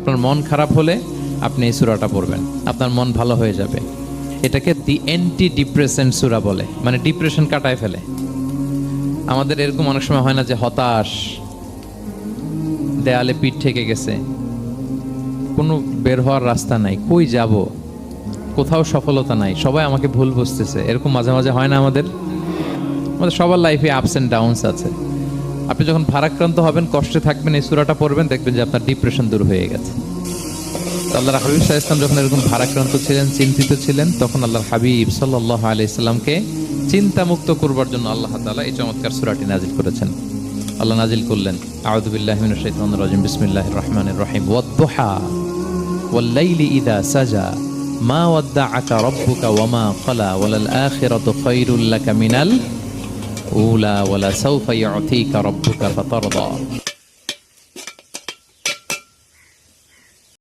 আপনার মন খারাপ হলে আপনি এই সূরাটা পড়বেন, আপনার মন ভালো হয়ে যাবে। এটাকে দি অ্যান্টি ডিপ্রেসেন্ট সূরা বলে, মানে ডিপ্রেশন কাটায় ফেলে। আমাদের এরকম অনেক সময় হয় না যে হতাশ, দেয়ালে পিঠ ঠেকে গেছে, কোনো বের হওয়ার রাস্তা নাই, কই যাব, কোথাও সফলতা নাই, সবাই আমাকে ভুল বুঝতেছে, এরকম মাঝে মাঝে হয় না? আমাদের সবার লাইফে আপস অ্যান্ড ডাউনস আছে। আপনি যখন ভারাক্রান্ত হবেন, কষ্টে থাকবেন, এই সূরাটা পড়বেন, দেখবেন যে আপনার ডিপ্রেশন দূর হয়ে গেছে। আল্লাহর হাবিব সাল্লাল্লাহু আলাইহি ওয়াসাল্লাম যখন এরকম ভারাক্রান্ত ছিলেন, চিন্তিত ছিলেন, তখন আল্লাহর হাবিব সাল্লাল্লাহু আলাইহি সাল্লামকে চিন্তামুক্ত করবার জন্য আল্লাহ তাআলা এই চমৎকার সূরাটি নাজিল করেছেন। আল্লাহ নাজিল করলেন, আউযু বিল্লাহি মিনাশ শাইতানির রাজিম, বিসমিল্লাহির রহমানির রহিম, ওয়াদ-দুহা ওয়াল-লাইলি ইযা সাজা মা ওয়াদ্দাআকা রাব্বুকা ওয়া মা ক্বালা ওয়ালাল আখিরাতু খায়রুল লাকা মিনাল উলা ওয়ালা সাওফা ইউ'তিকা রাব্বুকা ফাতারদা।